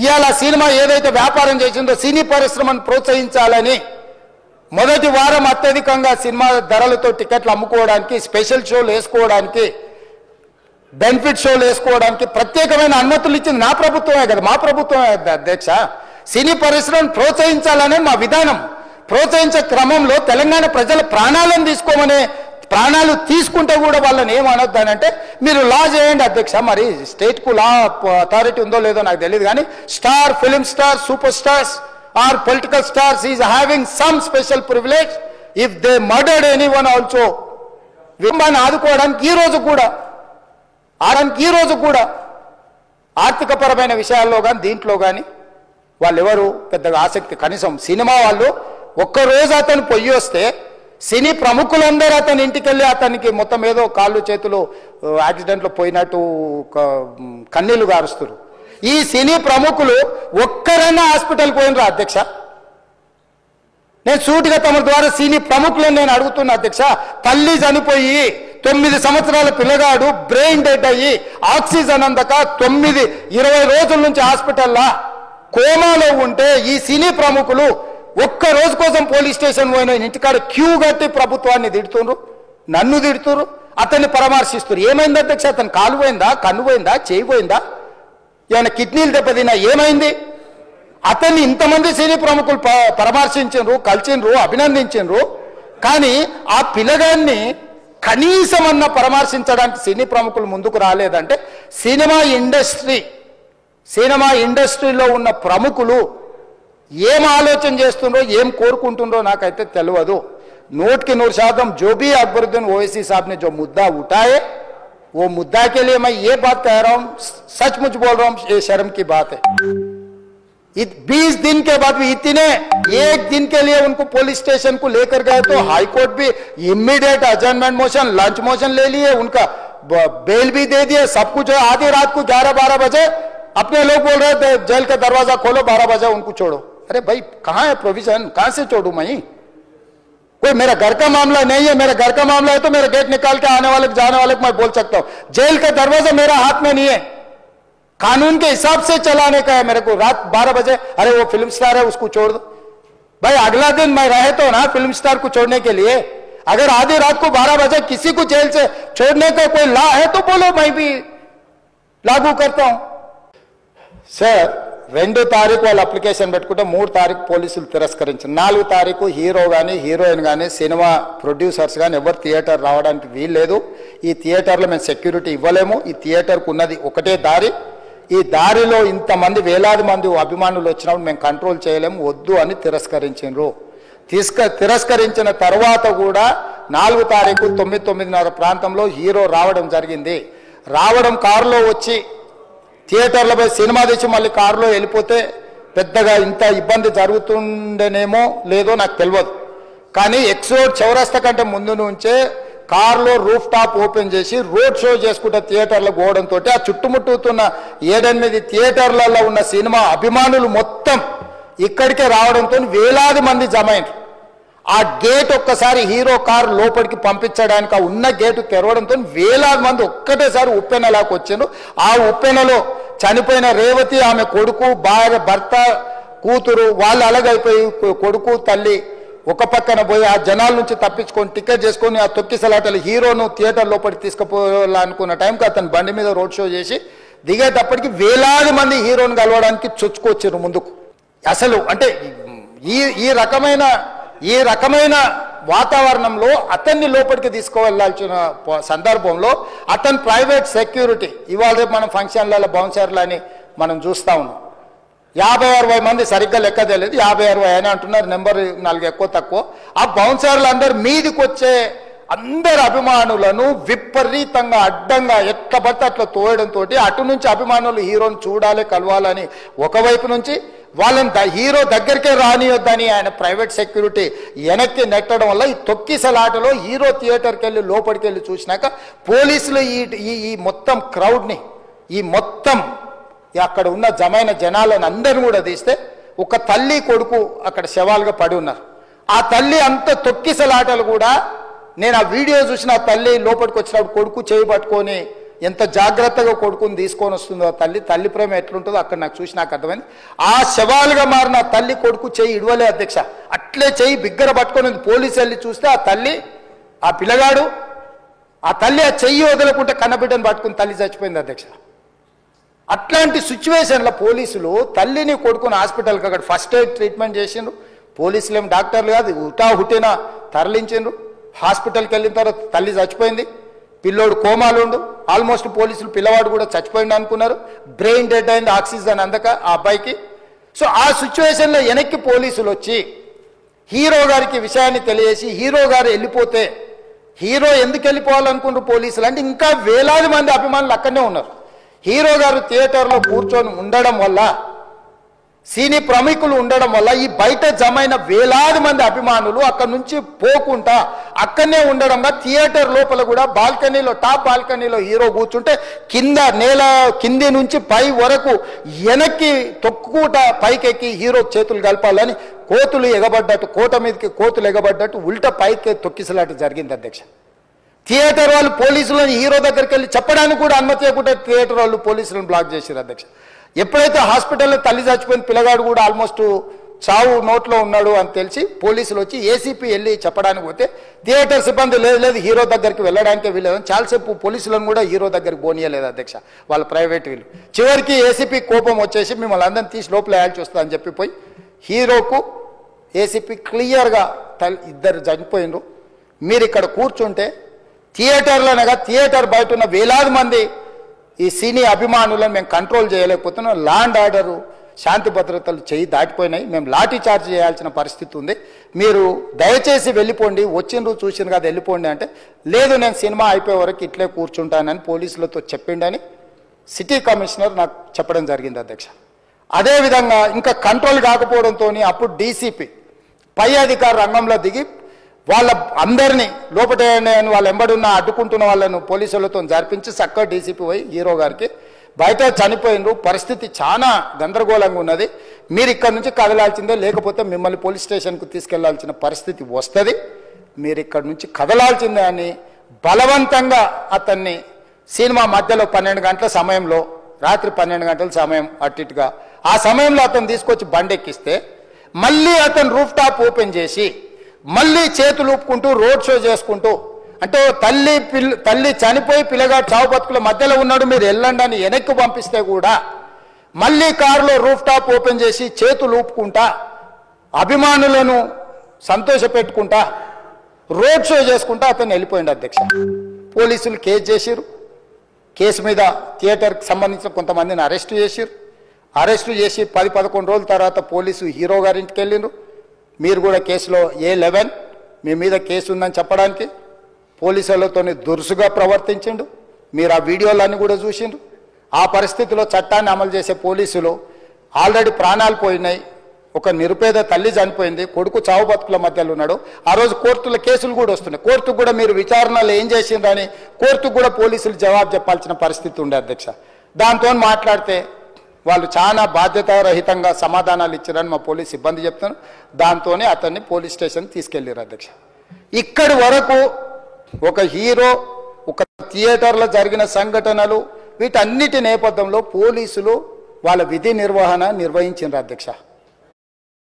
ఇవాళ సినిమా ఏదైతే వ్యాపారం చేసిందో సినీ పరిశ్రమను ప్రోత్సహించాలని మొదటి వారం అత్యధికంగా సినిమా ధరలతో టికెట్లు అమ్ముకోవడానికి, స్పెషల్ షోలు వేసుకోవడానికి, బెనిఫిట్ షోలు వేసుకోవడానికి ప్రత్యేకమైన అనుమతులు ఇచ్చింది నా ప్రభుత్వమే కదా, మా ప్రభుత్వమే అధ్యక్ష. సినీ పరిశ్రమను ప్రోత్సహించాలనే మా విధానం. ప్రోత్సహించే క్రమంలో తెలంగాణ ప్రజల ప్రాణాలను తీసుకోమనే, ప్రాణాలు తీసుకుంటే కూడా వాళ్ళని ఏమనొద్దానంటే మీరు లా చేయండి అధ్యక్ష. మరి స్టేట్కు లా అథారిటీ ఉందో లేదో నాకు తెలియదు, కానీ star, film star, super stars are political stars is having some special privilege if they murdered anyone also. విమాన్ని ఆదుకోవడానికి ఈ రోజు కూడా ఆర్థికపరమైన విషయాల్లో కానీ దీంట్లో కానీ వాళ్ళు ఎవరు పెద్దగా ఆసక్తి, కనీసం సినిమా వాళ్ళు ఒక్కరోజు అతను పొయ్యి వస్తే సినీ ప్రముఖులందరూ అతని ఇంటికి వెళ్ళి అతనికి మొత్తం ఏదో కాళ్ళు చేతులు యాక్సిడెంట్లో పోయినట్టు కన్నీళ్లు గారుస్తారు. ఈ సినీ ప్రముఖులు ఒక్కరైనా హాస్పిటల్కి పోయినరా అధ్యక్ష? నేను సూటిగా తమ ద్వారా సినీ ప్రముఖులను నేను అడుగుతున్నా అధ్యక్ష. తల్లి చనిపోయి 9 సంవత్సరాల పిల్లగాడు బ్రెయిన్ డెడ్ అయ్యి ఆక్సిజన్ అందక 20 రోజుల నుంచి హాస్పిటల్లో కోమాలో ఉంటే ఈ సినీ ప్రముఖులు ఒక్క రోజు కోసం పోలీస్ స్టేషన్ పోయిన ఇంటికాడ క్యూ కట్టి ప్రభుత్వాన్ని తిడుతున్నారు, నన్ను తిడుతున్నారు, అతన్ని పరామర్శిస్తున్నారు. ఏమైంది అధ్యక్ష? అతను కాలు పోయిందా, కన్ను పోయిందా, చేయి పోయిందా, ఏమైనా కిడ్నీలు దెబ్బతిన్నా, ఏమైంది? అతన్ని ఇంతమంది సినీ ప్రముఖులు పరామర్శించారు, కలిసిండ్రు, అభినందించారు. కానీ ఆ పిల్లగాన్ని కనీసమన్నా పరామర్శించడానికి సినీ ప్రముఖులు ముందుకు రాలేదంటే సినిమా ఇండస్ట్రీలో ఉన్న ప్రముఖులు ఏం ఆలోచన చేస్తుండ్రో, ఏం కోరుకుంటుండ్రో నాకైతే తెలియదు. 100% जो भी अकबरुद्दीन ओवैसी साहब ने जो मुद्दा उठाए वो मुद्दा के लिए मैं ये बात कह रहा हूं, सचमुच बोल रहा हूं, ये शर्म की बात है. 20 दिन के बाद भी एक दिन के लिए उनको पुलिस स्टेशन को लेकर गए तो हाईकोर्ट भी इमीडिएट अजर्नमेंट मोशन, लंच मोशन ले लिए, उनका बेल भी दे दिए, सब कुछ. आधी रात को 11-12 बजे अपने लोग बोल रहे थे जेल का दरवाजा खोलो, 12 बजे उनको छोड़ो. अरे भाई कहां है प्रोविजन? कहां से छोड़ू मैं? कोई मेरा घर का मामला नहीं है. मेरा घर का मामला है तो मेरा गेट निकाल के आने वाले जाने वाले को मैं बोल सकता हूं. जेल का दरवाजा मेरा हाथ में नहीं है, कानून के हिसाब से चलाने का है मेरे को. रात 12 बजे अरे वो फिल्म स्टार है उसको छोड़ दो. भाई अगला दिन मैं रहे तो ना फिल्म स्टार को छोड़ने के लिए. अगर आधी रात को 12 बजे किसी को जेल से छोड़ने का कोई लॉ है तो बोलो, मैं भी लागू करता हूं. సార్ 2 తారీఖు వాళ్ళు అప్లికేషన్ పెట్టుకుంటే 3 తారీఖు పోలీసులు తిరస్కరించారు. 4 తారీఖు హీరో కానీ హీరోయిన్ కానీ సినిమా ప్రొడ్యూసర్స్ కానీ ఎవరు థియేటర్ రావడానికి వీల్లేదు. ఈ థియేటర్లో మేము సెక్యూరిటీ ఇవ్వలేము. ఈ థియేటర్కు ఉన్నది ఒకటే దారి. ఈ దారిలో ఇంతమంది వేలాది మంది అభిమానులు వచ్చినప్పుడు మేము కంట్రోల్ చేయలేము, వద్దు అని తిరస్కరించారు. తిరస్కరించిన తర్వాత కూడా 4 తారీఖు 9-9:30 ప్రాంతంలో హీరో రావడం జరిగింది. రావడం కారులో వచ్చి థియేటర్లో పోయి సినిమా తెచ్చి మళ్ళీ కారులో వెళ్ళిపోతే పెద్దగా ఇంత ఇబ్బంది జరుగుతుండేనేమో లేదో నాకు తెలియదు. కానీ ఎక్స్ రోడ్ చౌరస్తా కంటే ముందు నుంచే కారులో రూఫ్ టాప్ ఓపెన్ చేసి రోడ్ షో చేసుకుంటే థియేటర్లో పోవడంతో ఆ చుట్టుముట్టుతున్న 7-8 థియేటర్లలో ఉన్న సినిమా అభిమానులు మొత్తం ఇక్కడికే రావడంతో వేలాది మంది జమ అయ్యారు. ఆ గేట్ ఒక్కసారి హీరో కారు లోపలికి పంపించడానికి ఆ ఉన్న గేటు తెరవడంతో వేలాది మంది ఒక్కటేసారి ఉప్పెనలాకి వచ్చారు. ఆ ఉప్పెనలో చనిపోయిన రేవతి, ఆమె కొడుకు, భార్య, భర్త, కూతురు వాళ్ళు అలాగైపోయి కొడుకు తల్లి ఒక పక్కన పోయి ఆ జనాల నుంచి తప్పించుకొని టికెట్ చేసుకొని ఆ తొక్కిసలాటలు హీరోను థియేటర్ లోపలికి తీసుకుపోవాలనుకున్న టైంకి అతను బండి మీద రోడ్ షో చేసి దిగేటప్పటికి వేలాది మంది హీరోను కలవడానికి చొచ్చుకొచ్చారు ముందుకు. అసలు అంటే ఈ రకమైన వాతావరణంలో అతన్ని లోపలికి తీసుకువెళ్లాల్సిన సందర్భంలో అతను ప్రైవేట్ సెక్యూరిటీ, ఇవాళ రేపు మనం ఫంక్షన్లలో బౌన్సర్లు అని మనం చూస్తూ ఉన్నాం. 50-60 మంది సరిగ్గా లెక్క తెలియదు, 50-60 అని అంటున్నారు, నెంబర్ 4 ఎక్కువ తక్కువ. ఆ బౌన్సర్లు అందరు మీదికి వచ్చే అందరు అభిమానులను విపరీతంగా అడ్డంగా ఎట్లా పడితే అట్లా తోయడంతో అటు నుంచి అభిమానులు హీరోని చూడాలి, కలవాలని ఒకవైపు నుంచి వాళ్ళని హీరో దగ్గరికే రానియొద్దని ఆయన ప్రైవేట్ సెక్యూరిటీ వెనక్కి నెట్టడం వల్ల ఈ తొక్కిసలాటలో హీరో థియేటర్కి వెళ్ళి లోపలికి వెళ్ళి చూసినాక పోలీసులు ఈ మొత్తం క్రౌడ్ని, ఈ మొత్తం అక్కడ ఉన్న జమైన జనాలను అందరిని కూడా తీస్తే ఒక తల్లి కొడుకు అక్కడ శవాలుగా పడి ఉన్నారు. ఆ తల్లి అంత తొక్కిసలాటలు కూడా నేను ఆ వీడియో చూసిన, ఆ తల్లి లోపలికి వచ్చినప్పుడు కొడుకు చేయి పట్టుకొని ఎంత జాగ్రత్తగా కొడుకుని తీసుకొని వస్తుందో ఆ తల్లి ప్రేమ ఎట్లుంటుందో అక్కడ నాకు చూసి నాకు అర్థమైంది. ఆ శవాలుగా మారిన తల్లి కొడుకు చెయ్యి ఇడవలే అధ్యక్ష, అట్లే చెయ్యి బిగ్గర పట్టుకొని పోలీసు వెళ్ళి చూస్తే ఆ తల్లి ఆ పిల్లగాడు ఆ తల్లి ఆ చెయ్యి వదలకుంటే కన్నబిడ్డను పట్టుకుని తల్లి చచ్చిపోయింది అధ్యక్ష. అట్లాంటి సిచ్యువేషన్లో పోలీసులు తల్లిని కొడుకుని హాస్పిటల్కి అక్కడ ఫస్ట్ ఎయిడ్ ట్రీట్మెంట్ చేసిండ్రు. పోలీసులు ఏం డాక్టర్లు కాదు, హుటాహుటిన తరలించిండ్రు. హాస్పిటల్కి వెళ్ళిన తర్వాత తల్లి చచ్చిపోయింది, పిల్లోడు కోమాలు ఉండు. ఆల్మోస్ట్ పోలీసులు పిల్లవాడు కూడా చచ్చిపోయింది అనుకున్నారు. బ్రెయిన్ డెడ్ అయింది, ఆక్సిజన్ అందక ఆ అబ్బాయికి. సో ఆ సిచ్యువేషన్లో వెనక్కి పోలీసులు వచ్చి హీరో గారికి విషయాన్ని తెలియజేసి హీరో గారు వెళ్ళిపోతే హీరో ఎందుకు వెళ్ళిపోవాలనుకుంటారు పోలీసులు అంటే ఇంకా వేలాది మంది అభిమానులు అక్కడనే ఉన్నారు. హీరో గారు థియేటర్లో కూర్చొని ఉండడం వల్ల, సినీ ప్రముఖులు ఉండడం వల్ల ఈ బయట జమైన వేలాది మంది అభిమానులు అక్కడ నుంచి పోకుండా అక్కడనే ఉండడంగా థియేటర్ లోపల కూడా బాల్కనీలో టాప్ బాల్కనీలో హీరో కూర్చుంటే కింద నేల కింది నుంచి పై వరకు వెనక్కి తొక్కుట పైకెక్కి హీరో చేతులు కలపాలని కోతులు ఎగబడ్డట్టు, కోట మీదకి కోతులు ఎగబడ్డట్టు ఉల్టా పైకి తొక్కిసలాట జరిగింది అధ్యక్ష. థియేటర్ వాళ్ళు పోలీసులను హీరో దగ్గరికి వెళ్ళి చెప్పడానికి కూడా అనుమతి ఇవ్వకుండా థియేటర్ వాళ్ళు పోలీసులను బ్లాక్ చేశారు అధ్యక్ష. ఎప్పుడైతే హాస్పిటల్లో తల్లి చచ్చిపోయిన పిల్లగాడు కూడా ఆల్మోస్ట్ చావు నోట్లో ఉన్నాడు అని తెలిసి పోలీసులు వచ్చి ఏసీపీ వెళ్ళి చెప్పడానికి పోతే థియేటర్ సిబ్బంది లేదు హీరో దగ్గరికి వెళ్ళడానికే వీలేదని చాలాసేపు పోలీసులను కూడా హీరో దగ్గరికి పోనీయలేదు అధ్యక్ష, వాళ్ళ ప్రైవేట్ వీళ్ళు. చివరికి ఏసీపీ కోపం వచ్చేసి మిమ్మల్ని అందరినీ తీసి లోపల వేయాల్సి వస్తుంది అని చెప్పిపోయి హీరోకు ఏసీపీ క్లియర్గా ఇద్దరు చనిపోయినరు, మీరు ఇక్కడ కూర్చుంటే థియేటర్లోనగా థియేటర్ బయట ఉన్న వేలాది మంది ఈ సినీ అభిమానులను మేము కంట్రోల్ చేయలేకపోతున్నాం, ల్యాండ్ ఆర్డరు శాంతి భద్రతలు చేయి దాటిపోయినాయి, మేము లాఠీ చార్జ్ చేయాల్సిన పరిస్థితి ఉంది, మీరు దయచేసి వెళ్ళిపోండి, వచ్చిండ్రు చూసిండ్రు కదా వెళ్ళిపోండి అంటే లేదు నేను సినిమా అయిపోయే వరకు ఇట్లే కూర్చుంటానని పోలీసులతో చెప్పిండని సిటీ కమిషనర్ నాకు చెప్పడం జరిగింది అధ్యక్ష. అదేవిధంగా ఇంకా కంట్రోల్ కాకపోవడంతో అప్పుడు డీసీపీ పై అధికార రంగంలో దిగి వాళ్ళ అందరినీ లోపల వాళ్ళు ఎంబడున్న అడ్డుకుంటున్న వాళ్ళను పోలీసులతో జరిపించి చక్కగా డీసీపీ పోయి హీరో గారికి బయట చనిపోయినరు, పరిస్థితి చాలా గందరగోళంగా ఉన్నది, మీరు ఇక్కడ నుంచి కదలాల్సిందే లేకపోతే మిమ్మల్ని పోలీస్ స్టేషన్కు తీసుకెళ్లాల్సిన పరిస్థితి వస్తుంది, మీరు ఇక్కడ నుంచి కదలాల్సిందే అని బలవంతంగా అతన్ని సినిమా మధ్యలో 12 గంటల సమయంలో రాత్రి 12 గంటల సమయం అట్టిట్టుగా ఆ సమయంలో అతను తీసుకొచ్చి బండెక్కిస్తే మళ్ళీ అతను రూఫ్ టాప్ ఓపెన్ చేసి మళ్ళీ చేతులు ఊపుకుంటూ రోడ్ షో చేసుకుంటూ అంటే తల్లి చనిపోయి పిల్లగాడు చావు బతుకుల మధ్యలో ఉన్నాడు మీరు వెళ్ళండి అని వెనక్కి పంపిస్తే కూడా మళ్ళీ కారులో రూఫ్ టాప్ ఓపెన్ చేసి చేతులు ఊపుకుంటా అభిమానులను సంతోషపెట్టుకుంటా రోడ్ షో చేసుకుంటా అతను వెళ్ళిపోయింది అధ్యక్ష. పోలీసులు కేసు చేసిరు, కేసు మీద థియేటర్కి సంబంధించిన కొంతమందిని అరెస్టు చేసిరు, అరెస్టు చేసి 10-11 రోజుల తర్వాత పోలీసు హీరో గారింటికి వెళ్ళిండ్రు. మీరు కూడా కేసులో A11 మీ మీద కేసు ఉందని చెప్పడానికి పోలీసులతో దురుసుగా ప్రవర్తించిండు, మీరు ఆ వీడియోలన్నీ కూడా చూసిండ్రు. ఆ పరిస్థితిలో చట్టాన్ని అమలు చేసే పోలీసులు ఆల్రెడీ ప్రాణాలు పోయినాయి, ఒక నిరుపేద తల్లి చనిపోయింది, కొడుకు చావు బతుకుల మధ్యలో ఉన్నాడు, ఆ రోజు కోర్టుల కేసులు కూడా వస్తున్నాయి, కోర్టుకు కూడా మీరు విచారణలు ఏం చేసిండ్రని కోర్టుకు కూడా పోలీసులు జవాబు చెప్పాల్సిన పరిస్థితి ఉండే అధ్యక్ష. దాంతో మాట్లాడితే వాళ్ళు చాలా బాధ్యతారహితంగా సమాధానాలు ఇచ్చారని మా పోలీస్ సిబ్బంది చెప్తున్నారు. దాంతోనే అతన్ని పోలీస్ స్టేషన్ తీసుకెళ్లారు అధ్యక్ష. ఇక్కడి వరకు ఒక హీరో ఒక థియేటర్లో జరిగిన సంఘటనలు వీటన్నిటి నేపథ్యంలో పోలీసులు వాళ్ళ విధి నిర్వహణ నిర్వహించారు అధ్యక్ష.